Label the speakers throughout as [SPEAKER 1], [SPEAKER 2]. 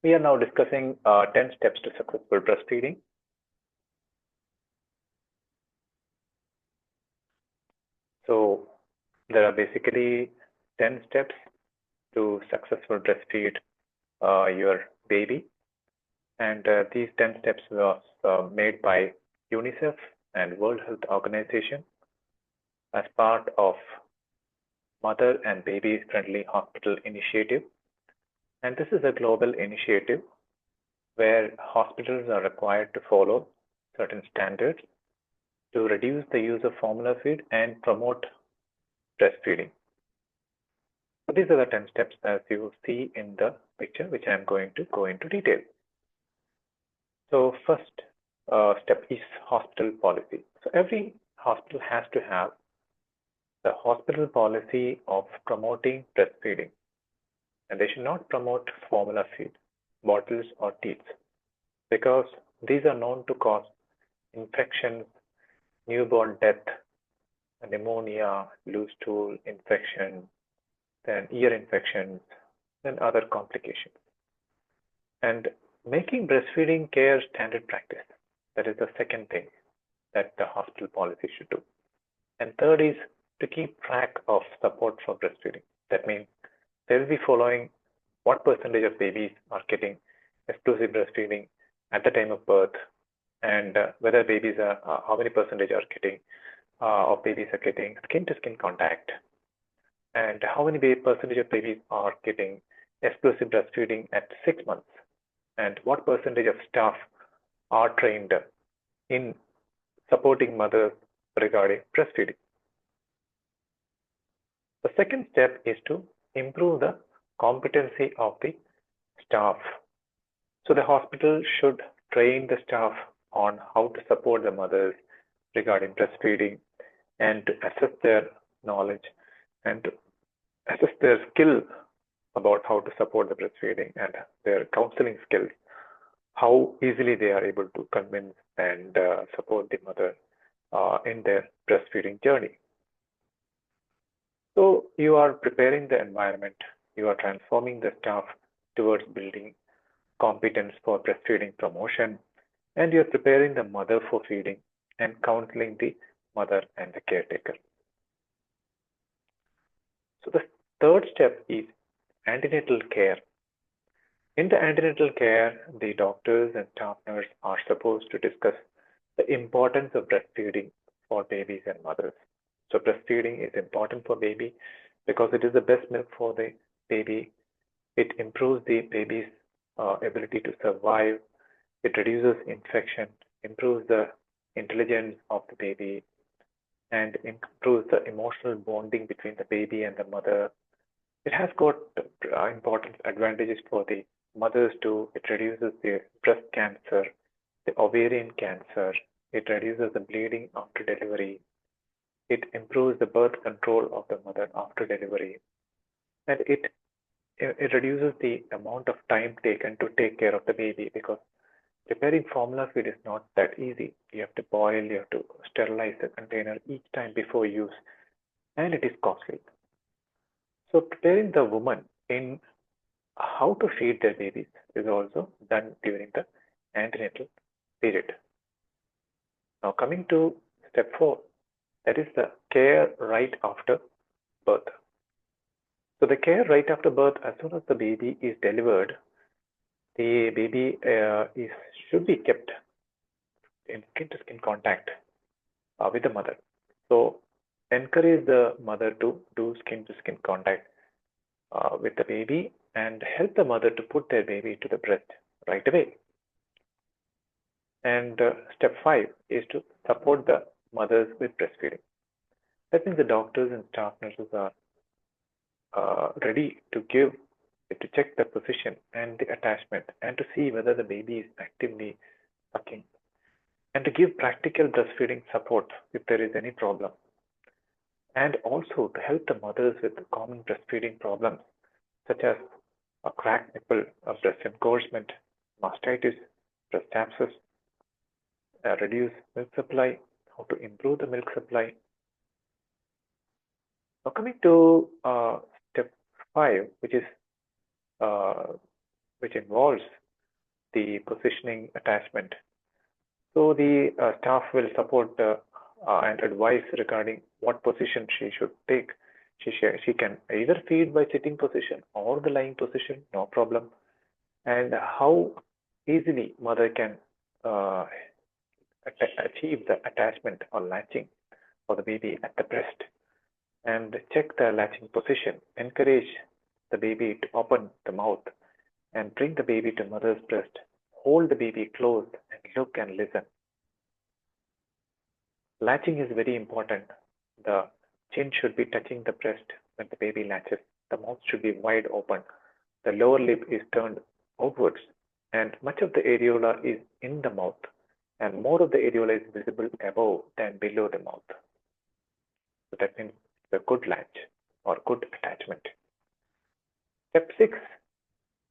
[SPEAKER 1] We are now discussing 10 steps to successful breastfeeding. So there are basically 10 steps to successful breastfeed your baby. And these 10 steps were made by UNICEF and World Health Organization as part of Mother and Baby Friendly Hospital Initiative. And this is a global initiative where hospitals are required to follow certain standards to reduce the use of formula feed and promote breastfeeding. So these are the 10 steps as you see in the picture, which I'm going to go into detail. So first step is hospital policy. So every hospital has to have the hospital policy of promoting breastfeeding. And they should not promote formula feed, bottles or teats, because these are known to cause infections, newborn death, pneumonia, loose stool infection, then ear infections, and other complications. And making breastfeeding care standard practice. That is the second thing that the hospital policy should do. And third is to keep track of support for breastfeeding. That means they will be following what percentage of babies are getting exclusive breastfeeding at the time of birth, and whether babies are, how many percentage are getting of babies are getting skin-to-skin contact, and how many percentage of babies are getting exclusive breastfeeding at 6 months, and what percentage of staff are trained in supporting mothers regarding breastfeeding. The second step is to improve the competency of the staff. So the hospital should train the staff on how to support the mothers regarding breastfeeding and to assess their knowledge and to assess their skill about how to support the breastfeeding and their counseling skills, how easily they are able to convince and support the mother in their breastfeeding journey. So you are preparing the environment, you are transforming the staff towards building competence for breastfeeding promotion, and you're preparing the mother for feeding and counseling the mother and the caretaker. So the third step is antenatal care. In the antenatal care, the doctors and staff nurses are supposed to discuss the importance of breastfeeding for babies and mothers. So breastfeeding is important for baby because it is the best milk for the baby. It improves the baby's ability to survive. It reduces infection, improves the intelligence of the baby, and improves the emotional bonding between the baby and the mother. It has got important advantages for the mothers too. It reduces the breast cancer, the ovarian cancer. It reduces the bleeding after delivery. It improves the birth control of the mother after delivery. And it reduces the amount of time taken to take care of the baby, because preparing formula feed is not that easy. You have to boil, you have to sterilize the container each time before use, and it is costly. So preparing the woman in how to feed their babies is also done during the antenatal period. Now coming to step 4, that is the care right after birth. So the care right after birth, as soon as the baby is delivered, the baby should be kept in skin-to-skin contact with the mother. So encourage the mother to do skin-to-skin contact with the baby and help the mother to put their baby to the breast right away. And step 5 is to support the mothers with breastfeeding. That means the doctors and staff nurses are ready to check the position and the attachment and to see whether the baby is actively sucking, and to give practical breastfeeding support if there is any problem, and also to help the mothers with common breastfeeding problems such as a cracked nipple, a breast engorgement, mastitis, breast abscess, reduce milk supply, how to improve the milk supply. Now coming to step 5, which is which involves the positioning attachment. So the staff will support and advise regarding what position she should take. She can either feed by sitting position or the lying position, no problem. And how easily mother can uh, achieve the attachment or latching for the baby at the breast. And check the latching position. Encourage the baby to open the mouth and bring the baby to mother's breast. Hold the baby close and look and listen. Latching is very important. The chin should be touching the breast when the baby latches. The mouth should be wide open. The lower lip is turned outwards, and much of the areola is in the mouth, and more of the areola is visible above than below the mouth. So that means the good latch or good attachment. Step 6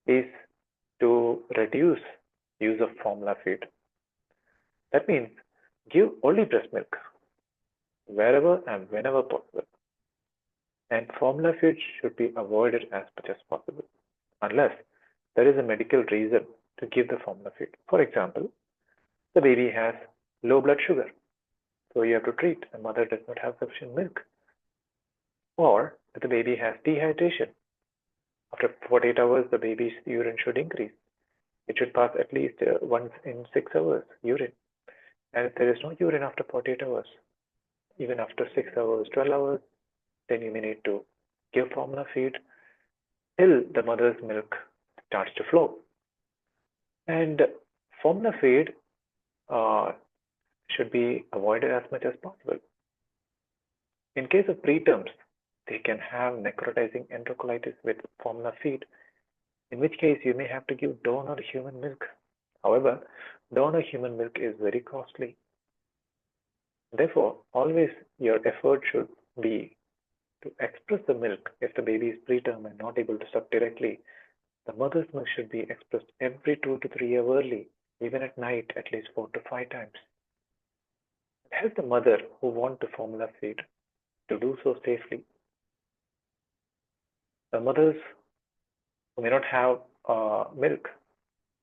[SPEAKER 1] is to reduce use of formula feed. That means give only breast milk wherever and whenever possible. And formula feed should be avoided as much as possible, unless there is a medical reason to give the formula feed. For example, the baby has low blood sugar, so you have to treat. The mother does not have sufficient milk. Or the baby has dehydration. After 48 hours, the baby's urine should increase. It should pass at least once in 6 hours, urine. And if there is no urine after 48 hours, even after 6 hours, 12 hours, then you may need to give formula feed till the mother's milk starts to flow. And formula feed should be avoided as much as possible. In case of preterms, they can have necrotizing enterocolitis with formula feed, in which case you may have to give donor human milk. However, donor human milk is very costly. Therefore, always your effort should be to express the milk. If the baby is preterm and not able to suck directly, the mother's milk should be expressed every 2 to 3 hours early, even at night, at least 4 to 5 times. Help the mother who want to formula feed to do so safely. The mothers who may not have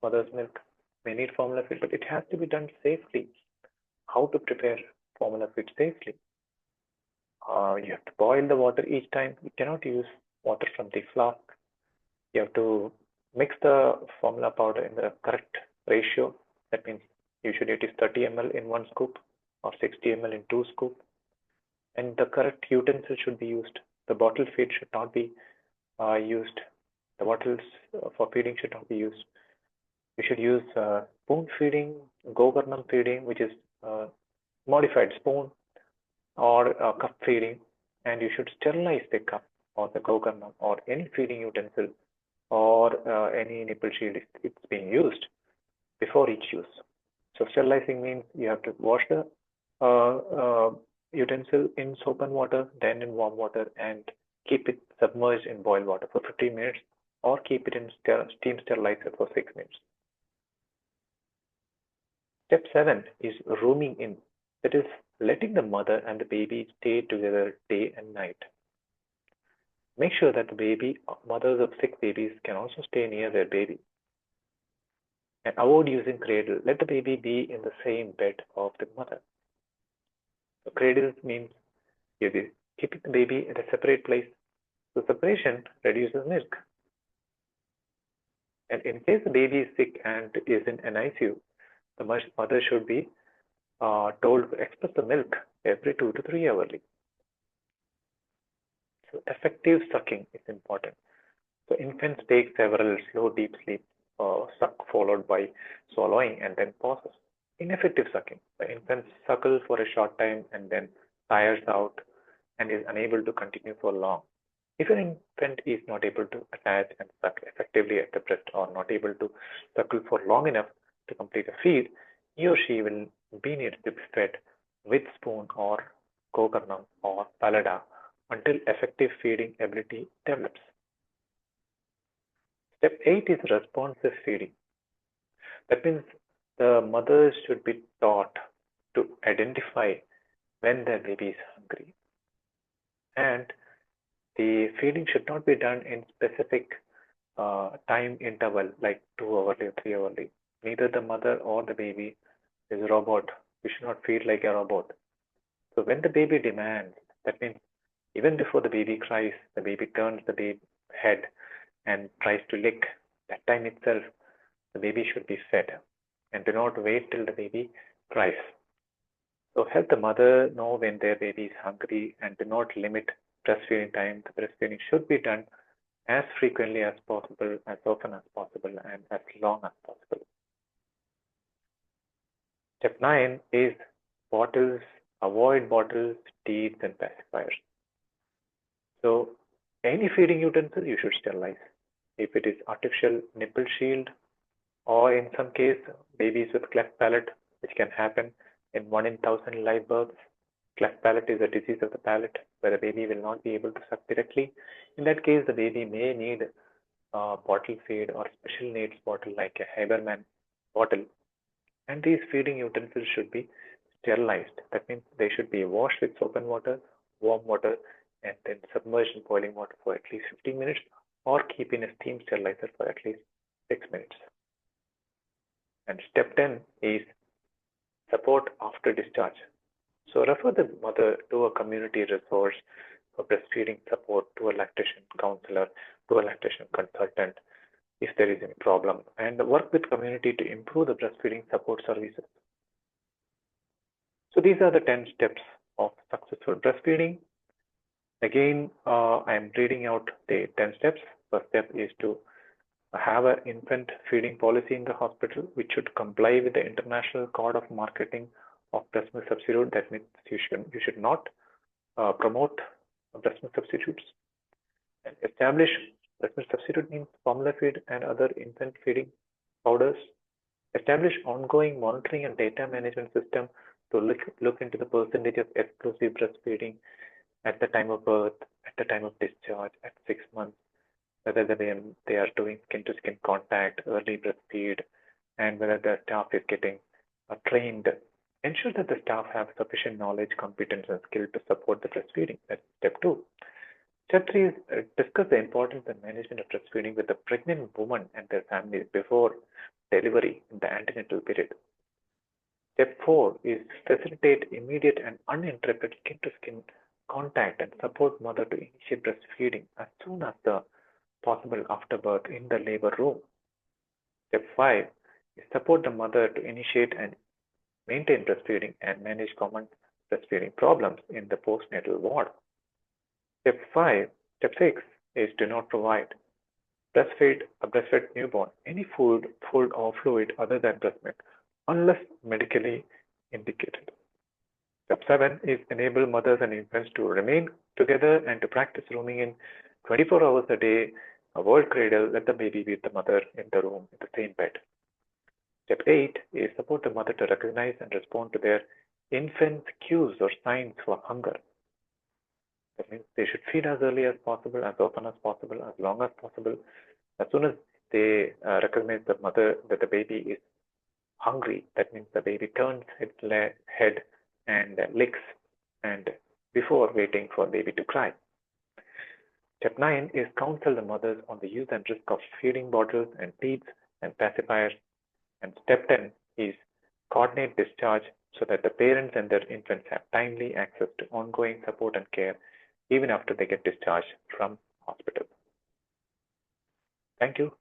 [SPEAKER 1] mother's milk may need formula feed, but it has to be done safely. How to prepare formula feed safely? You have to boil the water each time. You cannot use water from the flask. You have to mix the formula powder in the correct ratio. That means usually it is 30 ml in 1 scoop or 60 ml in 2 scoops. And the correct utensil should be used. The bottle feed should not be used. The bottles for feeding should not be used. You should use spoon feeding, Governam feeding, which is modified spoon, or cup feeding, and you should sterilize the cup or the Governam or any feeding utensil or any nipple shield if it's being used before each use. So sterilizing means you have to wash the utensil in soap and water, then in warm water, and keep it submerged in boiled water for 15 minutes, or keep it in steam sterilizer for 6 minutes. Step 7 is rooming in. That is letting the mother and the baby stay together day and night. Make sure that the mothers of sick babies can also stay near their baby. And avoid using cradle. Let the baby be in the same bed of the mother. So cradle means you'll be keeping the baby at a separate place. So separation reduces milk. And in case the baby is sick and is in an ICU, the mother should be told to express the milk every 2 to 3 hours. So effective sucking is important. So infants take several slow deep sleep suck followed by swallowing and then pauses. Ineffective sucking. The infant suckles for a short time and then tires out and is unable to continue for long. If an infant is not able to attach and suck effectively at the breast or not able to suckle for long enough to complete a feed, he or she will be needed to be fed with spoon or Governam or Palada until effective feeding ability develops. Step 8 is responsive feeding. That means the mothers should be taught to identify when their baby is hungry. And the feeding should not be done in specific time interval like 2 hourly or 3 hourly. Neither the mother or the baby is a robot. We should not feed like a robot. So when the baby demands, that means even before the baby cries, the baby turns the baby head and tries to lick. That time itself, the baby should be fed and do not wait till the baby cries. So help the mother know when their baby is hungry and do not limit breastfeeding time. The breastfeeding should be done as frequently as possible, as often as possible, and as long as possible. Step 9 is bottles, avoid bottles, teats, and pacifiers. So any feeding utensil you should sterilize. If it is artificial nipple shield, or in some case babies with cleft palate, which can happen in 1 in 1,000 live births. Cleft palate is a disease of the palate where the baby will not be able to suck directly. In that case, the baby may need a bottle feed or special needs bottle like a Haberman bottle. And these feeding utensils should be sterilized. That means they should be washed with soap and water, warm water, and then submerged in boiling water for at least 15 minutes or keep in a steam sterilizer for at least 6 minutes. And step 10 is support after discharge. So refer the mother to a community resource for breastfeeding support, to a lactation counselor, to a lactation consultant if there is any problem, and work with community to improve the breastfeeding support services. So these are the 10 steps of successful breastfeeding. Again, I am reading out the 10 steps. First step is to have an infant feeding policy in the hospital, which should comply with the International Code of Marketing of Breast Milk Substitute. That means you should not promote breast milk substitutes. And establish breast milk substitute means formula feed and other infant feeding powders. Establish ongoing monitoring and data management system to look into the percentage of exclusive breastfeeding at the time of birth, at the time of discharge, at 6 months, whether they are doing skin-to-skin contact, early breastfeed, and whether the staff is getting trained. Ensure that the staff have sufficient knowledge, competence, and skill to support the breastfeeding. That's step 2. Step 3 is discuss the importance and management of breastfeeding with the pregnant woman and their families before delivery in the antenatal period. Step 4 is facilitate immediate and uninterrupted skin-to-skin contact and support mother to initiate breastfeeding as soon as the possible after birth in the labor room. Step 5 is support the mother to initiate and maintain breastfeeding and manage common breastfeeding problems in the postnatal ward. Step 6 is do not provide breastfeed a breastfed newborn any food or fluid other than breast milk unless medically indicated. Step 7 is enable mothers and infants to remain together and to practice rooming in 24 hours a day. Avoid cradle, let the baby with the mother in the room in the same bed. Step 8 is support the mother to recognize and respond to their infant's cues or signs for hunger. That means they should feed as early as possible, as often as possible, as long as possible. As soon as they recognize the mother that the baby is hungry, that means the baby turns its head and licks, and before waiting for baby to cry. Step 9 is counsel the mothers on the use and risk of feeding bottles and teats and pacifiers. And step 10 is coordinate discharge so that the parents and their infants have timely access to ongoing support and care even after they get discharged from hospital. Thank you.